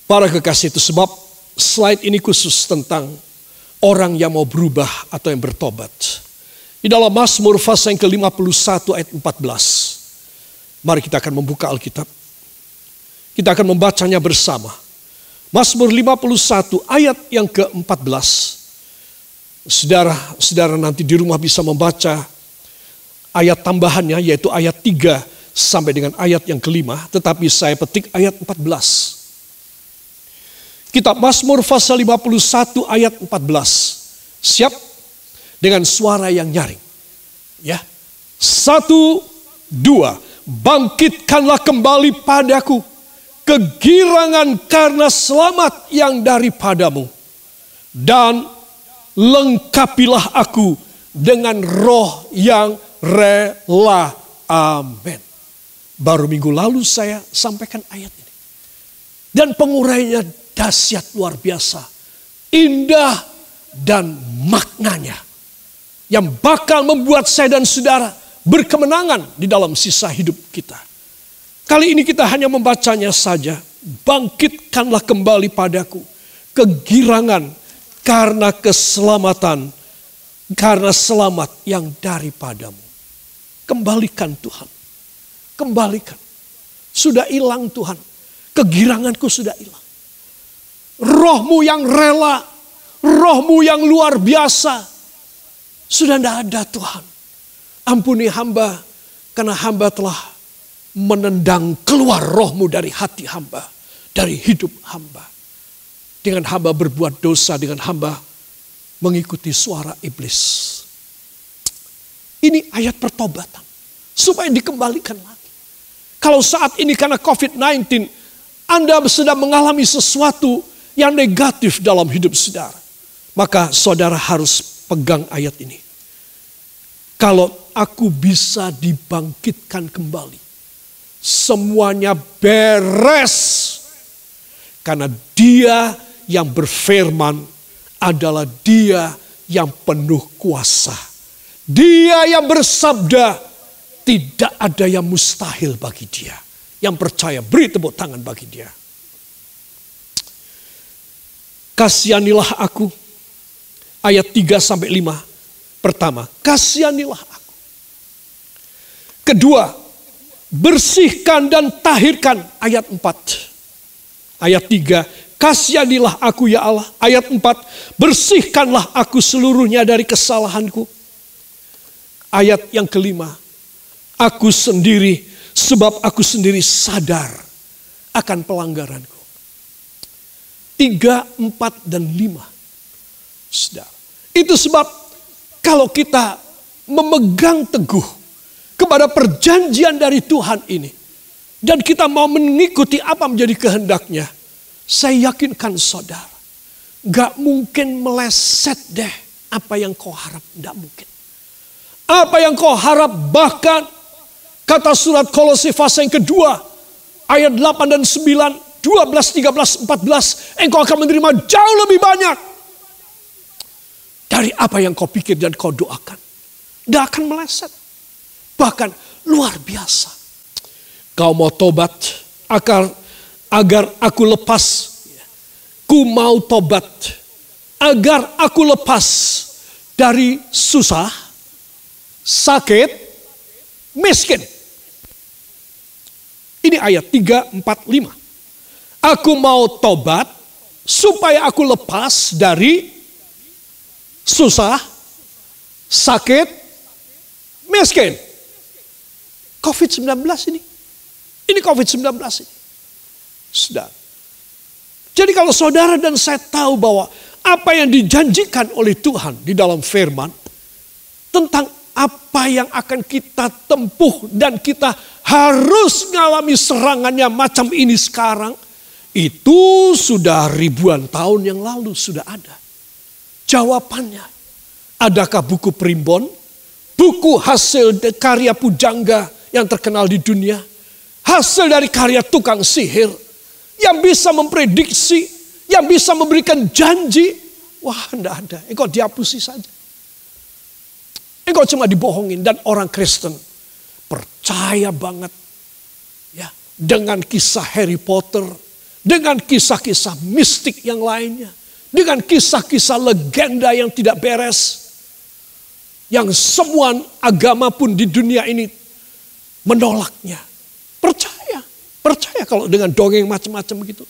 Para kekasih, itu sebab slide ini khusus tentang orang yang mau berubah atau yang bertobat. Di dalam Mazmur pasal yang ke-51 ayat 14. Mari kita akan membuka Alkitab. Kita akan membacanya bersama. Mazmur 51 ayat yang ke-14. Saudara nanti di rumah bisa membaca ayat tambahannya, yaitu ayat 3 sampai dengan ayat yang ke-5. Tetapi saya petik ayat 14. Kitab Mazmur pasal 51 ayat 14. Siap? Dengan suara yang nyaring. Ya. 1, 2. Bangkitkanlah kembali padaku kegirangan karena selamat yang daripadamu. Dan lengkapilah aku dengan roh yang rela. Amin. Baru minggu lalu saya sampaikan ayat ini. Dan penguraiannya dahsyat luar biasa. Indah dan maknanya. Yang bakal membuat saya dan saudara berkemenangan di dalam sisa hidup kita. Kali ini kita hanya membacanya saja. Bangkitkanlah kembali padaku kegirangan karena keselamatan. Karena selamat yang daripadamu. Kembalikan Tuhan. Kembalikan. Sudah hilang Tuhan. Kegiranganku sudah hilang. Rohmu yang rela. Rohmu yang luar biasa. Sudah tidak ada Tuhan. Ampuni hamba. Karena hamba telah menendang keluar rohmu dari hati hamba. Dari hidup hamba. Dengan hamba berbuat dosa. Dengan hamba mengikuti suara iblis. Ini ayat pertobatan. Supaya dikembalikan lagi. Kalau saat ini karena COVID-19. Anda sedang mengalami sesuatu yang negatif dalam hidup saudara. Maka saudara harus pegang ayat ini. Kalau aku bisa dibangkitkan kembali. Semuanya beres. Karena dia yang berfirman adalah dia yang penuh kuasa. Dia yang bersabda, tidak ada yang mustahil bagi dia. Yang percaya, beri tepuk tangan bagi dia. Kasihanilah aku. Ayat 3-5. Pertama, kasihanilah aku. Kedua, bersihkan dan tahirkan. Ayat 4. Ayat 3, kasihanilah aku ya Allah. Ayat 4, bersihkanlah aku seluruhnya dari kesalahanku. Ayat yang kelima, aku sendiri, sebab aku sendiri sadar akan pelanggaranku. 3, 4, dan 5. Saudara. Itu sebab kalau kita memegang teguh kepada perjanjian dari Tuhan ini. Dan kita mau mengikuti apa menjadi kehendaknya. Saya yakinkan saudara. Gak mungkin meleset deh apa yang kau harap. Gak mungkin. Apa yang kau harap bahkan kata surat Kolose pasal yang kedua. Ayat 8 dan 9. 12, 13, 14. Engkau akan menerima jauh lebih banyak. Dari apa yang kau pikir dan kau doakan. Tidak akan meleset. Bahkan luar biasa. Kau mau tobat agar aku lepas. Ku mau tobat. Agar aku lepas dari susah, sakit, miskin. Ini ayat 3, 4, 5. Aku mau tobat supaya aku lepas dari susah, sakit, miskin. COVID-19 ini. Ini COVID-19 ini. Saudara. Jadi kalau saudara dan saya tahu bahwa apa yang dijanjikan oleh Tuhan di dalam firman. Tentang apa yang akan kita tempuh dan kita harus mengalami serangannya macam ini sekarang. Itu sudah ribuan tahun yang lalu sudah ada. Jawabannya, adakah buku primbon, buku hasil karya pujangga yang terkenal di dunia, hasil dari karya tukang sihir, yang bisa memprediksi, yang bisa memberikan janji, wah tidak ada, engkau dihapusi saja. Engkau cuma dibohongin dan orang Kristen percaya banget ya dengan kisah Harry Potter, dengan kisah-kisah mistik yang lainnya, dengan kisah-kisah legenda yang tidak beres, yang semua agama pun di dunia ini menolaknya. Percaya kalau dengan dongeng macam-macam begitu.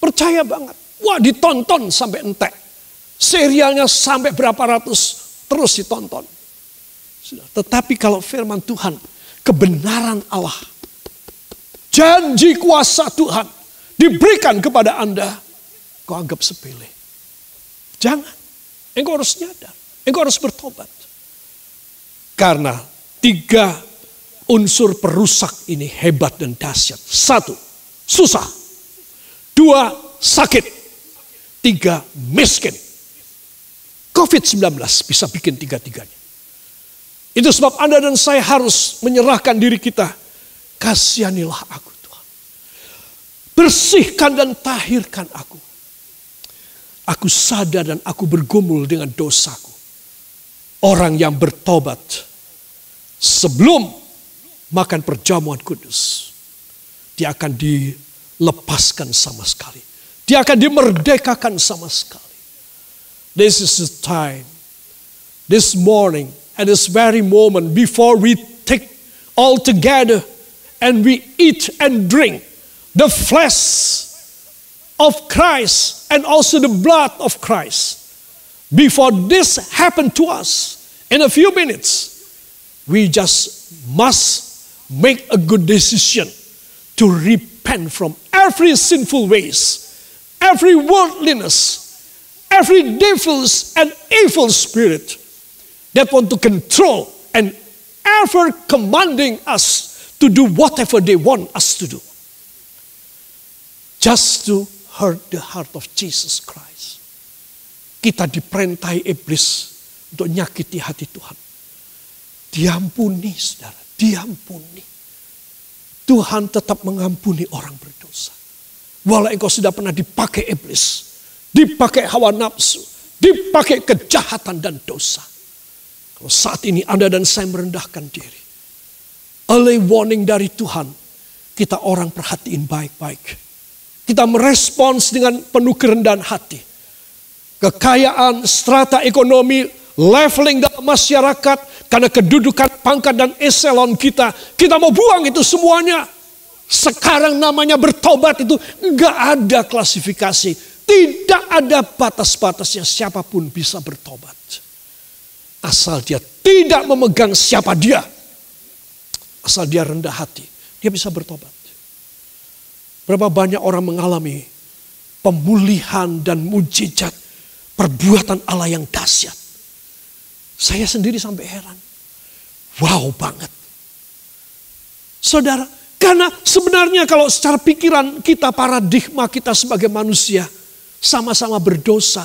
Percaya banget. Wah, ditonton sampai entek. Serialnya sampai berapa ratus terus ditonton. Tetapi kalau firman Tuhan, kebenaran Allah, janji kuasa Tuhan diberikan kepada Anda, kau anggap sepele. Jangan. Engkau harus nyadar. Engkau harus bertobat. Karena 3 unsur perusak ini hebat dan dahsyat. 1, susah. 2, sakit. 3, miskin. COVID-19 bisa bikin 3-tiganya. Itu sebab Anda dan saya harus menyerahkan diri kita. Kasihanilah aku Tuhan. Bersihkan dan tahirkan aku. Aku sadar dan aku bergumul dengan dosaku. Orang yang bertobat sebelum makan perjamuan kudus, dia akan dilepaskan sama sekali. Dia akan dimerdekakan sama sekali. This is the time, this morning, at this very moment, before we take all together and we eat and drink the flesh of Christ and also the blood of Christ. Before this happened to us, in a few minutes, we just must make a good decision to repent from every sinful ways, every worldliness, every devils and evil spirit that want to control and ever commanding us to do whatever they want us to do. Just to hurt the heart of Jesus Christ. Kita diperintahi iblis untuk nyakiti hati Tuhan. Diampuni saudara, diampuni. Tuhan tetap mengampuni orang berdosa. Walau engkau sudah pernah dipakai iblis, dipakai hawa nafsu, dipakai kejahatan dan dosa. Kalau saat ini Anda dan saya merendahkan diri, early warning dari Tuhan, kita orang perhatiin baik-baik. Kita merespons dengan penuh kerendahan hati. Kekayaan, strata ekonomi, leveling dalam masyarakat, karena kedudukan, pangkat dan eselon kita. Kita mau buang itu semuanya. Sekarang namanya bertobat itu enggak ada klasifikasi. Tidak ada batas-batasnya, siapapun bisa bertobat. Asal dia tidak memegang siapa dia. Asal dia rendah hati, dia bisa bertobat. Berapa banyak orang mengalami pemulihan dan mujizat perbuatan Allah yang dahsyat. Saya sendiri sampai heran. Wow banget. Saudara, karena sebenarnya kalau secara pikiran kita, paradigma kita sebagai manusia, sama-sama berdosa.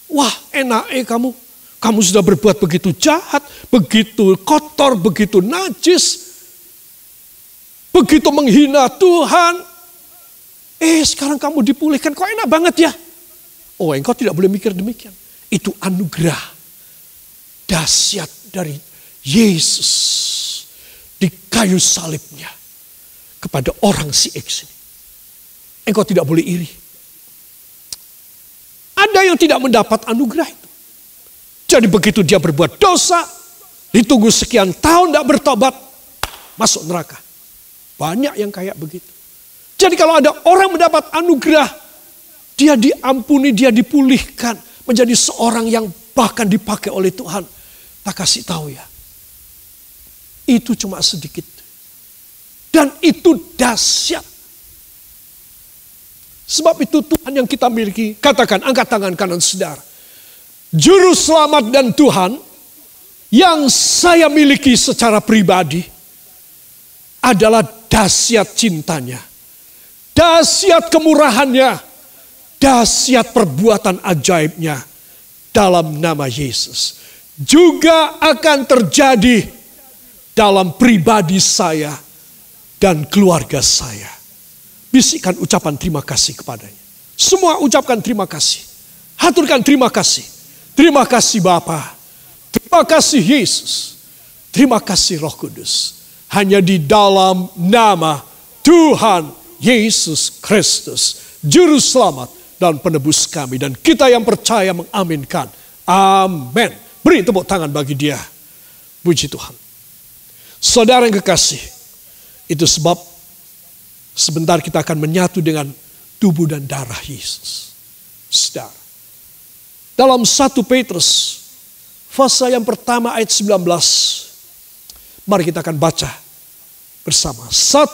Wah enak kamu. Kamu sudah berbuat begitu jahat, begitu kotor, begitu najis. Begitu menghina Tuhan. Sekarang kamu dipulihkan, kok enak banget ya. Oh, engkau tidak boleh mikir demikian. Itu anugerah dahsyat dari Yesus di kayu salibnya kepada orang si X ini. Engkau tidak boleh iri. Ada yang tidak mendapat anugerah itu. Jadi begitu dia berbuat dosa, ditunggu sekian tahun tidak bertobat, masuk neraka. Banyak yang kayak begitu. Jadi kalau ada orang mendapat anugerah, dia diampuni, dia dipulihkan. Menjadi seorang yang bahkan dipakai oleh Tuhan. Tak kasih tahu ya. Itu cuma sedikit. Dan itu dahsyat. Sebab itu Tuhan yang kita miliki. Katakan, angkat tangan kanan saudara. Juru selamat dan Tuhan yang saya miliki secara pribadi adalah dahsyat cintanya. Dahsyat kemurahannya. Dahsyat perbuatan ajaibnya dalam nama Yesus. Juga akan terjadi dalam pribadi saya dan keluarga saya. Bisikan ucapan terima kasih kepadanya. Semua ucapkan terima kasih. Haturkan terima kasih. Terima kasih Bapa. Terima kasih Yesus. Terima kasih Roh Kudus. Hanya di dalam nama Tuhan Yesus Kristus, Juru Selamat dan Penebus kami. Dan kita yang percaya mengaminkan. Amin. Beri tepuk tangan bagi dia. Puji Tuhan. Saudara yang kekasih, itu sebab sebentar kita akan menyatu dengan tubuh dan darah Yesus. Saudara, dalam 1 Petrus pasal yang pertama ayat 19, mari kita akan baca bersama. 1,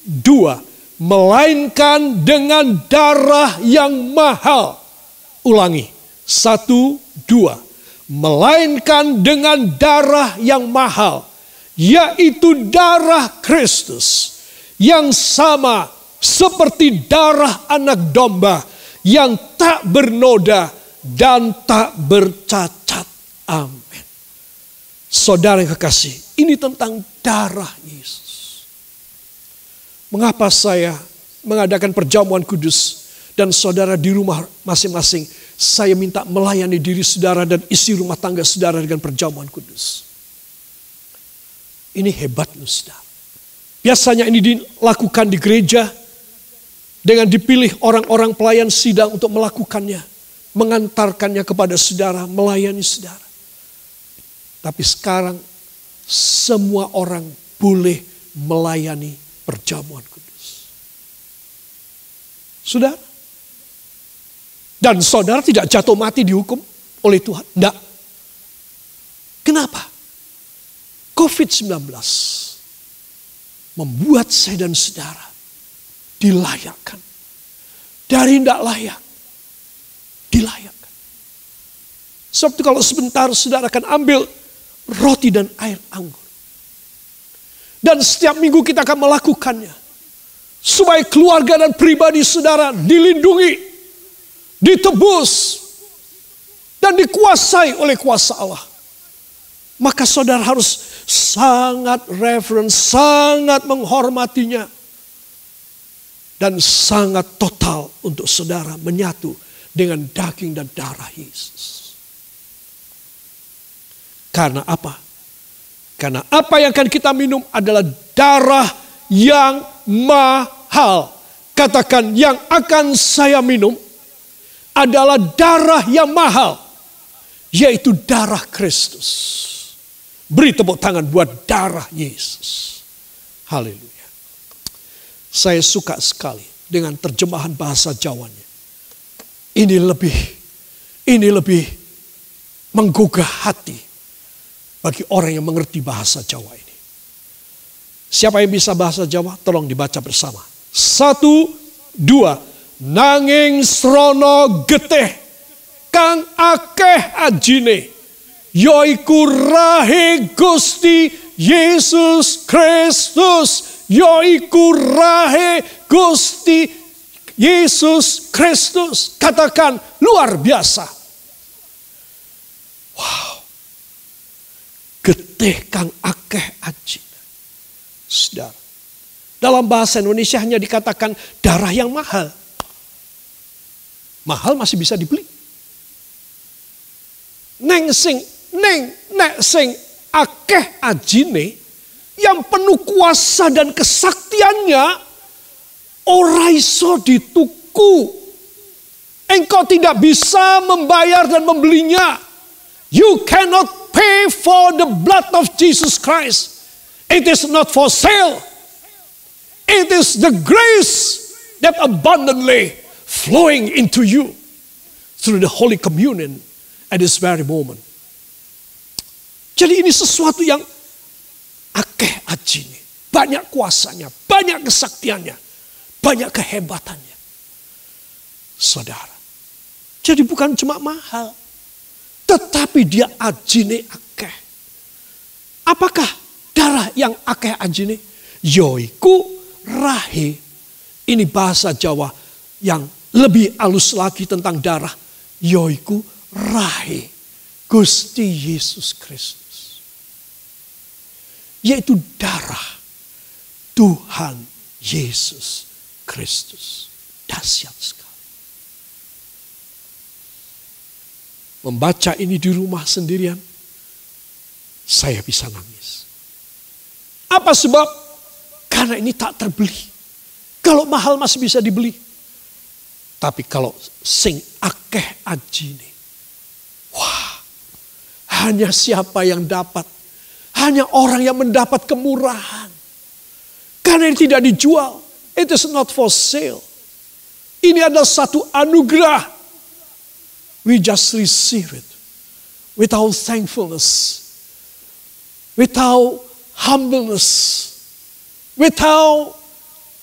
2, melainkan dengan darah yang mahal. Ulangi, 1, 2, melainkan dengan darah yang mahal, yaitu darah Kristus, yang sama seperti darah anak domba, yang tak bernoda dan tak bercacat. Amin. Saudara yang kekasih, ini tentang darah Yesus. Mengapa saya mengadakan perjamuan kudus dan saudara di rumah masing-masing, saya minta melayani diri saudara dan isi rumah tangga saudara dengan perjamuan kudus. Ini hebat loh saudara. Biasanya ini dilakukan di gereja dengan dipilih orang-orang pelayan sidang untuk melakukannya, mengantarkannya kepada saudara, melayani saudara. Tapi sekarang semua orang boleh melayani perjamuan kudus. Saudara. Dan saudara tidak jatuh mati dihukum oleh Tuhan. Tidak. Kenapa? COVID-19 membuat saya dan saudara dilayakkan. Dari tidak layak, dilayakkan. Sebab itu kalau sebentar saudara akan ambil roti dan air anggur. Dan setiap minggu kita akan melakukannya. Supaya keluarga dan pribadi saudara dilindungi, ditebus, dan dikuasai oleh kuasa Allah. Maka saudara harus sangat reverence, sangat menghormatinya. Dan sangat total untuk saudara menyatu dengan daging dan darah Yesus. Karena apa? Karena apa yang akan kita minum adalah darah yang mahal. Katakan, yang akan saya minum adalah darah yang mahal, yaitu darah Kristus. Beri tepuk tangan buat darah Yesus. Haleluya. Saya suka sekali dengan terjemahan bahasa Jawanya. Ini lebih menggugah hati bagi orang yang mengerti bahasa Jawa ini. Siapa yang bisa bahasa Jawa? Tolong dibaca bersama. 1, 2. Nanging srono getih kang akeh ajine, yaiku rahe Gusti Yesus Kristus. Yaiku rahe Gusti Yesus Kristus. Katakan, luar biasa. Wow. Getih kang akeh ajine. Saudara, dalam bahasa Indonesia hanya dikatakan darah yang mahal. Mahal masih bisa dibeli. Nek sing akeh ajine, yang penuh kuasa dan kesaktiannya, ora iso dituku. Engkau tidak bisa membayar dan membelinya. You cannot pay for the blood of Jesus Christ. It is not for sale. It is the grace that abundantly flowing into you through the Holy Communion at this very moment. Jadi ini sesuatu yang akeh ajine, banyak kuasanya, banyak kesaktiannya, banyak kehebatannya. Saudara, jadi bukan cuma mahal, tetapi dia ajine akeh. Apakah darah yang akeh ajine? Yoiku rahe. Ini bahasa Jawa yang lebih halus lagi tentang darah. Yoiku rahe Gusti Yesus Kristus. Yaitu darah Tuhan Yesus Kristus. Dahsyat sekali. Membaca ini di rumah sendirian, saya bisa nangis. Apa sebab? Karena ini tak terbeli. Kalau mahal masih bisa dibeli. Tapi kalau sing akeh ajine. Wah, hanya siapa yang dapat. Hanya orang yang mendapat kemurahan. Karena ini tidak dijual. It is not for sale. Ini adalah satu anugerah. We just receive it. Without thankfulness. Without humbleness. Without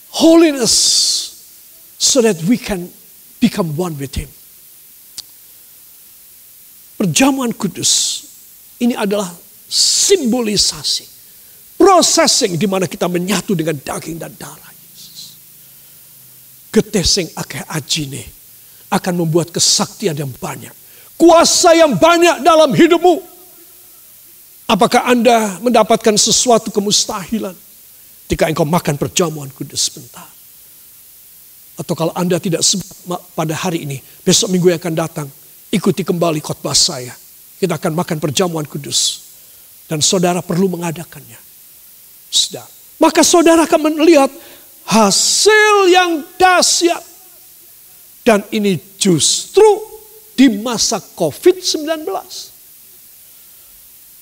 holiness. So that we can become one with Him. Perjamuan kudus. Ini adalah simbolisasi. Processing di mana kita menyatu dengan daging dan darah Yesus. Getih sing akeh ajine akan membuat kesaktian yang banyak. Kuasa yang banyak dalam hidupmu. Apakah Anda mendapatkan sesuatu kemustahilan ketika engkau makan perjamuan kudus sebentar? Atau kalau Anda tidak sempat pada hari ini, besok minggu yang akan datang, ikuti kembali khotbah saya. Kita akan makan perjamuan kudus. Dan saudara perlu mengadakannya. Saudara. Maka saudara akan melihat hasil yang dahsyat. Dan ini justru di masa COVID-19.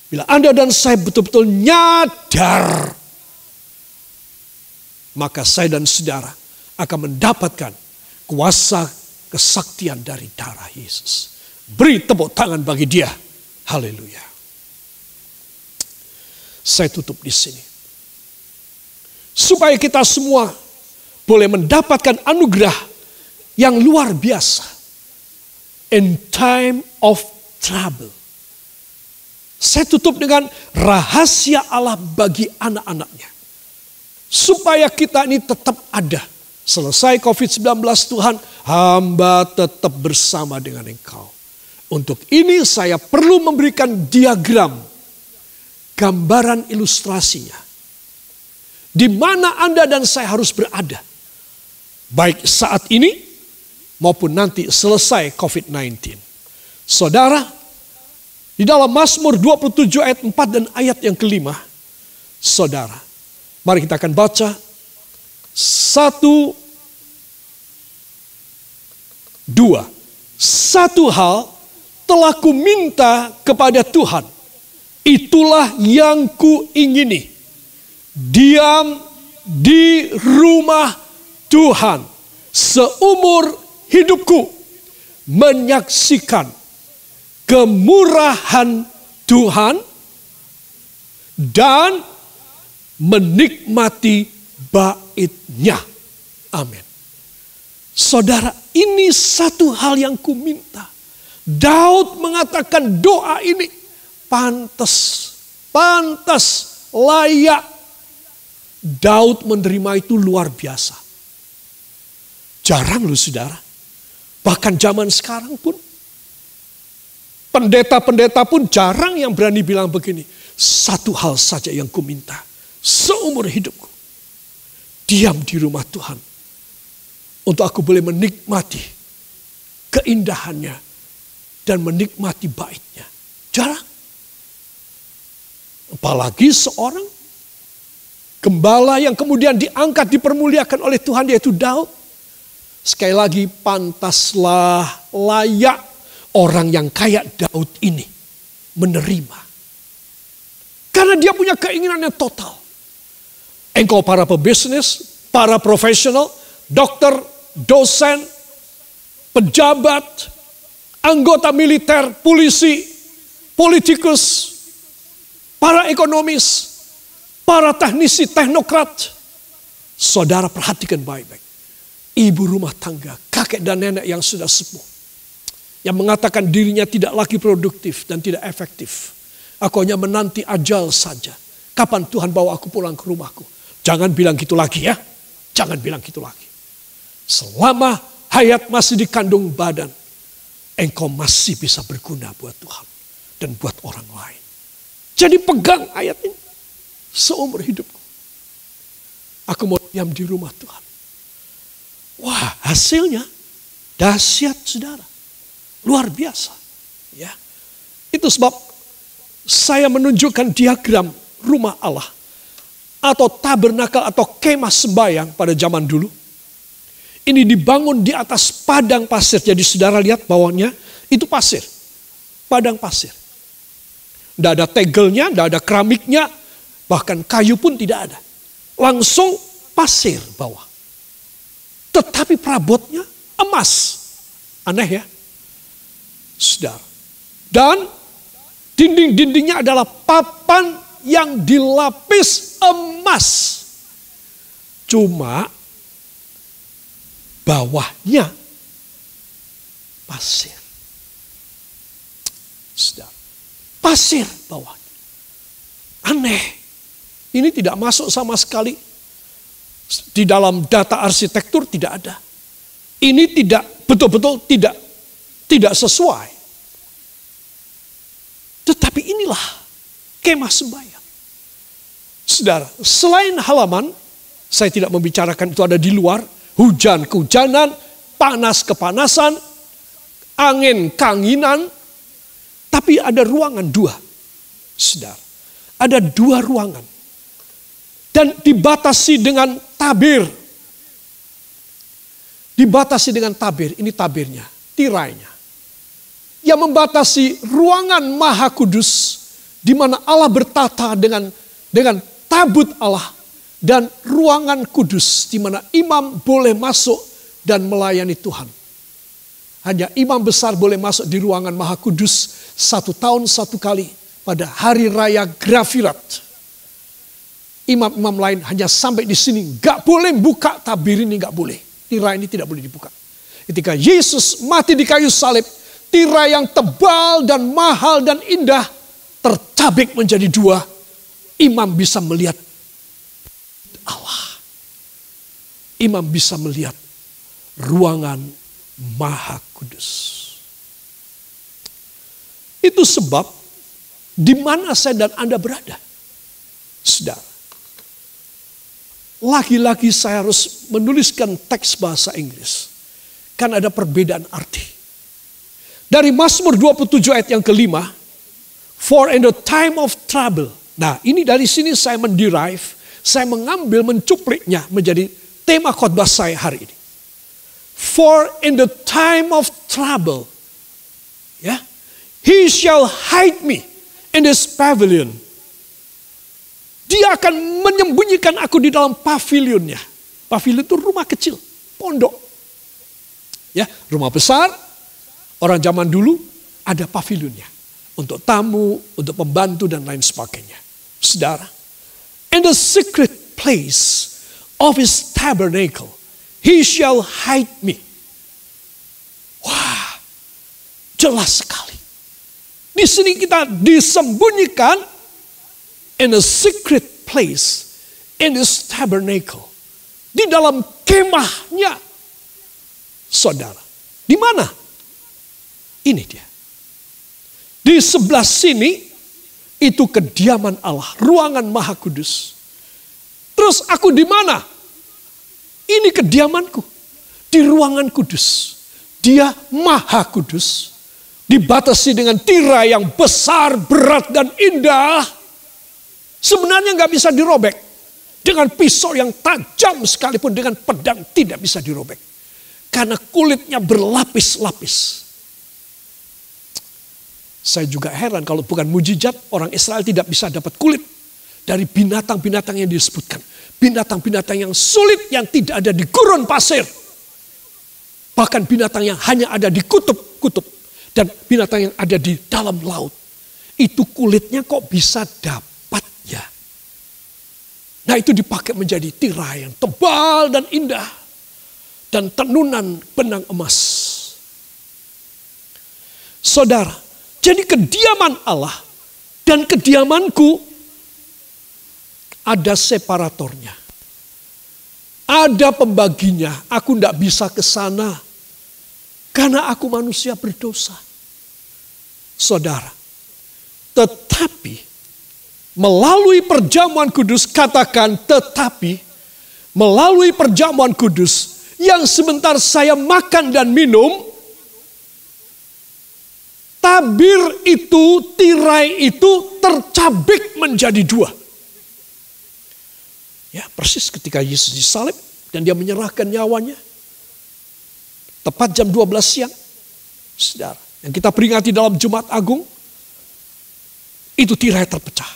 Bila Anda dan saya betul-betul nyadar, maka saya dan saudara akan mendapatkan kuasa kesaktian dari darah Yesus. Beri tepuk tangan bagi Dia. Haleluya. Saya tutup di sini. Supaya kita semua boleh mendapatkan anugerah yang luar biasa. In time of trouble. Saya tutup dengan rahasia Allah bagi anak-anaknya. Supaya kita ini tetap ada. Selesai COVID-19 Tuhan, hamba tetap bersama dengan engkau. Untuk ini saya perlu memberikan diagram. Gambaran ilustrasinya. Di mana Anda dan saya harus berada. Baik saat ini maupun nanti selesai COVID-19. Saudara, di dalam Mazmur 27 ayat 4 dan ayat yang kelima. Saudara, mari kita akan baca. 1, 2. Satu hal telah kuminta kepada Tuhan. Itulah yang kuingini. Diam di rumah Tuhan seumur hidupku, menyaksikan kemurahan Tuhan dan menikmati bait-Nya. Amin. Saudara, ini satu hal yang kuminta. Daud mengatakan doa ini pantas, layak. Daud menerima itu luar biasa. Jarang loh saudara. Bahkan zaman sekarang pun. Pendeta-pendeta pun jarang yang berani bilang begini. Satu hal saja yang kuminta. Seumur hidupku. Diam di rumah Tuhan. Untuk aku boleh menikmati keindahannya. Dan menikmati bait-Nya. Jarang. Apalagi seorang gembala yang kemudian diangkat, dipermuliakan oleh Tuhan, yaitu Daud. Sekali lagi, pantaslah, layak orang yang kayak Daud ini menerima. Karena dia punya keinginan yang total. Engkau para pebisnis, para profesional, dokter, dosen, pejabat, anggota militer, polisi, politikus, para ekonomis, para teknisi, teknokrat. Saudara perhatikan baik-baik. Ibu rumah tangga, kakek dan nenek yang sudah sepuh. Yang mengatakan dirinya tidak lagi produktif dan tidak efektif. Aku hanya menanti ajal saja. Kapan Tuhan bawa aku pulang ke rumahku? Jangan bilang gitu lagi ya. Jangan bilang gitu lagi. Selama hayat masih di kandung badan. Engkau masih bisa berguna buat Tuhan. Dan buat orang lain. Jadi pegang ayat ini. Seumur hidupku. Aku mau diam di rumah Tuhan. Wah, hasilnya dahsyat saudara. Luar biasa. Ya. Itu sebab saya menunjukkan diagram rumah Allah. Atau tabernakel atau kemah sembahyang pada zaman dulu. Ini dibangun di atas padang pasir. Jadi saudara lihat bawahnya itu pasir. Padang pasir. Tidak ada tegelnya, tidak ada keramiknya. Bahkan kayu pun tidak ada. Langsung pasir bawah. Tetapi perabotnya emas. Aneh ya. Saudara. Dan dinding-dindingnya adalah papan yang dilapis emas. Cuma bawahnya pasir. Saudara. Pasir bawahnya. Aneh. Ini tidak masuk sama sekali. Di dalam data arsitektur tidak ada. Ini tidak betul-betul tidak sesuai. Tetapi inilah kemah sembahyang. Saudara, selain halaman, saya tidak membicarakan itu ada di luar, hujan kehujanan, panas kepanasan, angin keanginan, tapi ada ruangan dua. Saudara, ada dua ruangan. Dan dibatasi dengan tabir. Dibatasi dengan tabir, ini tabirnya, tirainya. Yang membatasi ruangan Maha Kudus, di mana Allah bertata dengan tabut Allah. Dan ruangan kudus, di mana imam boleh masuk dan melayani Tuhan. Hanya imam besar boleh masuk di ruangan Maha Kudus 1 tahun 1 kali pada hari raya Grafirat. Imam-imam lain hanya sampai di sini. Gak boleh buka tabir ini, gak boleh. Tirai ini tidak boleh dibuka. Ketika Yesus mati di kayu salib, tirai yang tebal dan mahal dan indah tercabik menjadi 2. Imam bisa melihat Allah. Imam bisa melihat ruangan Maha Kudus. Itu sebab di mana saya dan Anda berada. Saudara. Lagi-lagi saya harus menuliskan teks bahasa Inggris. Kan ada perbedaan arti. Dari Mazmur 27 ayat yang kelima. For in the time of trouble. Nah ini dari sini saya menderive. Saya mengambil mencupliknya menjadi tema khotbah saya hari ini. For in the time of trouble. Ya. He shall hide me in this pavilion. Dia akan menyembunyikan aku di dalam pavilionnya. Pavilion itu rumah kecil, pondok. Ya, rumah besar, orang zaman dulu ada pavilionnya. Untuk tamu, untuk pembantu dan lain sebagainya. Saudara, in the secret place of his tabernacle, he shall hide me. Wah, jelas sekali. Di sini kita disembunyikan in a secret place, in his tabernacle. Di dalam kemahnya. Saudara. Di mana? Ini dia. Di sebelah sini, itu kediaman Allah. Ruangan Maha Kudus. Terus aku di mana? Ini kediamanku. Di ruangan kudus. Dia Maha Kudus. Dibatasi dengan tirai yang besar, berat, dan indah. Sebenarnya nggak bisa dirobek. Dengan pisau yang tajam sekalipun dengan pedang tidak bisa dirobek. Karena kulitnya berlapis-lapis. Saya juga heran kalau bukan mujizat orang Israel tidak bisa dapat kulit. Dari binatang-binatang yang disebutkan. Binatang-binatang yang sulit yang tidak ada di gurun pasir. Bahkan binatang yang hanya ada di kutub-kutub. Dan binatang yang ada di dalam laut. Itu kulitnya kok bisa dapat. Ya. Nah itu dipakai menjadi tirai yang tebal dan indah. Dan tenunan benang emas. Saudara, jadi kediaman Allah dan kediamanku ada separatornya. Ada pembaginya. Aku tidak bisa ke sana. Karena aku manusia berdosa. Saudara, tetapi melalui perjamuan kudus, katakan tetapi, melalui perjamuan kudus, yang sebentar saya makan dan minum, tabir itu, tirai itu tercabik menjadi 2. Ya, persis ketika Yesus disalib dan dia menyerahkan nyawanya. tepat jam 12 siang, saudara, yang kita peringati dalam Jumat Agung, itu tirai terpecah.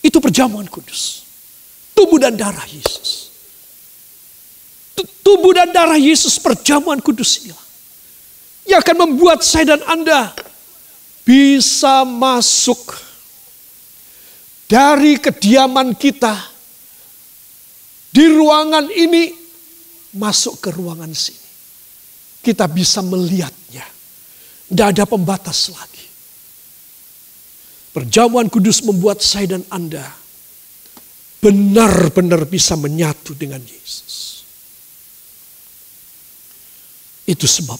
Itu perjamuan kudus. Tubuh dan darah Yesus. Tubuh dan darah Yesus, perjamuan kudus inilah yang akan membuat saya dan Anda bisa masuk dari kediaman kita di ruangan ini, masuk ke ruangan sini. Kita bisa melihatnya. Tidak ada pembatas lagi. Perjamuan kudus membuat saya dan Anda benar-benar bisa menyatu dengan Yesus. Itu sebab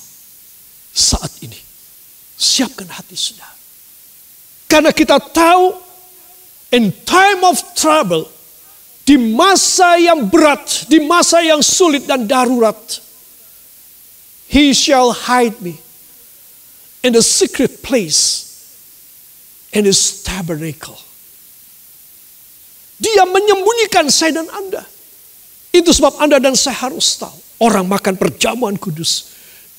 saat ini siapkan hati saudara. Karena kita tahu in time of trouble, di masa yang berat, di masa yang sulit dan darurat, He shall hide me in the secret place in His tabernacle. Dia menyembunyikan saya dan Anda. Itu sebab Anda dan saya harus tahu. Orang makan perjamuan kudus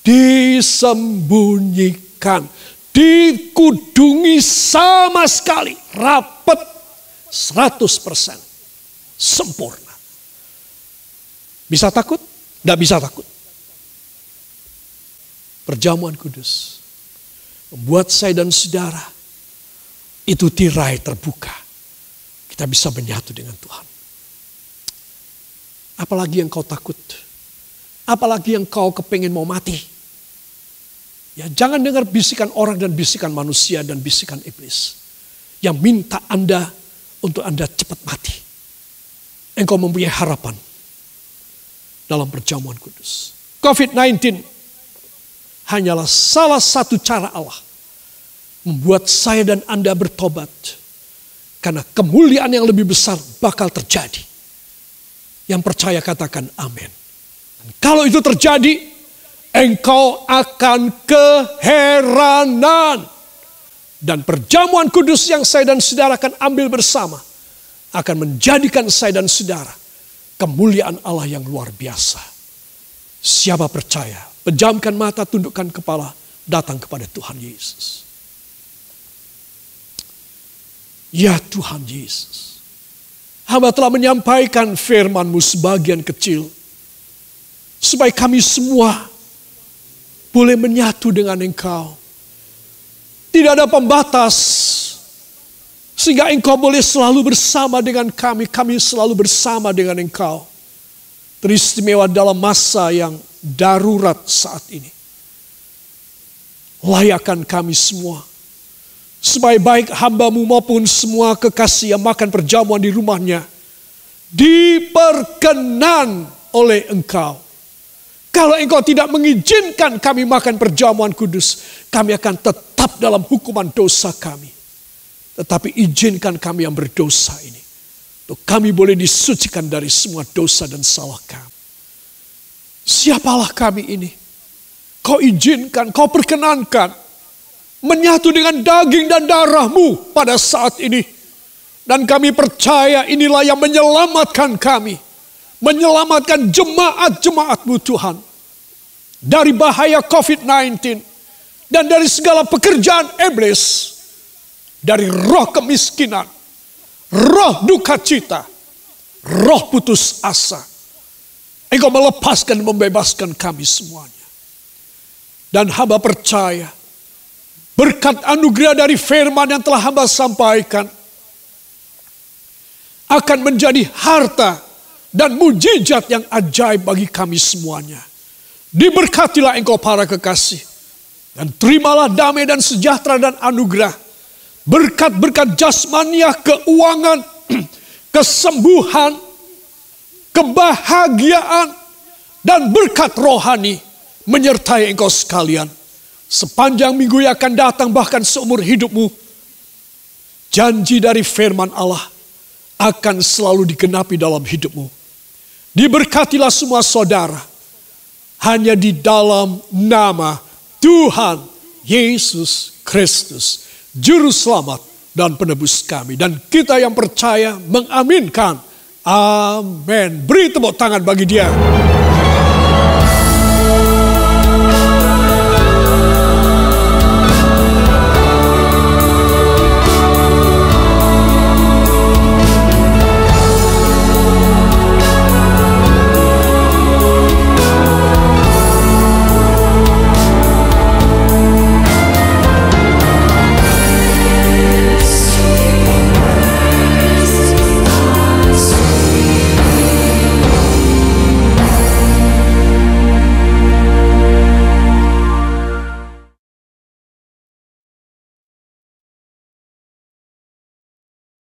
disembunyikan, dikudungi sama sekali, rapat 100%, sempurna. Bisa takut? Tidak bisa takut. Perjamuan kudus membuat saya dan saudara itu tirai terbuka. Kita bisa menyatu dengan Tuhan. Apalagi yang kau takut? Apalagi yang kau kepengen mau mati? Ya, jangan dengar bisikan orang dan bisikan manusia dan bisikan iblis yang minta Anda untuk Anda cepat mati. Engkau mempunyai harapan dalam perjamuan kudus. COVID-19 hanyalah salah satu cara Allah membuat saya dan Anda bertobat. Karena kemuliaan yang lebih besar bakal terjadi. Yang percaya katakan amin. Dan kalau itu terjadi, engkau akan keheranan. Dan perjamuan kudus yang saya dan saudara akan ambil bersama akan menjadikan saya dan saudara kemuliaan Allah yang luar biasa. Siapa percaya, pejamkan mata, tundukkan kepala, datang kepada Tuhan Yesus. Ya Tuhan Yesus, hamba telah menyampaikan firman-Mu sebagian kecil, supaya kami semua boleh menyatu dengan Engkau. Tidak ada pembatas, sehingga Engkau boleh selalu bersama dengan kami, kami selalu bersama dengan Engkau. Teristimewa dalam masa yang darurat saat ini. Layakkan kami semua, supaya baik hamba-Mu maupun semua kekasih yang makan perjamuan di rumahnya, diperkenan oleh Engkau. Kalau Engkau tidak mengizinkan kami makan perjamuan kudus, kami akan tetap dalam hukuman dosa kami. Tetapi izinkan kami yang berdosa ini, untuk kami boleh disucikan dari semua dosa dan salah kami. Siapalah kami ini? Kau izinkan, kau perkenankan menyatu dengan daging dan darah-Mu pada saat ini. Dan kami percaya inilah yang menyelamatkan kami. Menyelamatkan jemaat-jemaat-Mu Tuhan. Dari bahaya COVID-19. Dan dari segala pekerjaan iblis. Dari roh kemiskinan. Roh duka cita. Roh putus asa. Engkau melepaskan dan membebaskan kami semuanya. Dan hamba percaya, berkat anugerah dari firman yang telah hamba sampaikan akan menjadi harta dan mujizat yang ajaib bagi kami semuanya. Diberkatilah engkau para kekasih, dan terimalah damai dan sejahtera dan anugerah. Berkat-berkat jasmaniah, keuangan, kesembuhan, kebahagiaan, dan berkat rohani menyertai engkau sekalian. Sepanjang minggu yang akan datang, bahkan seumur hidupmu, janji dari firman Allah akan selalu digenapi dalam hidupmu. Diberkatilah semua saudara, hanya di dalam nama Tuhan Yesus Kristus, Juru Selamat dan Penebus kami. Dan kita yang percaya mengaminkan. Amin. Beri tepuk tangan bagi Dia.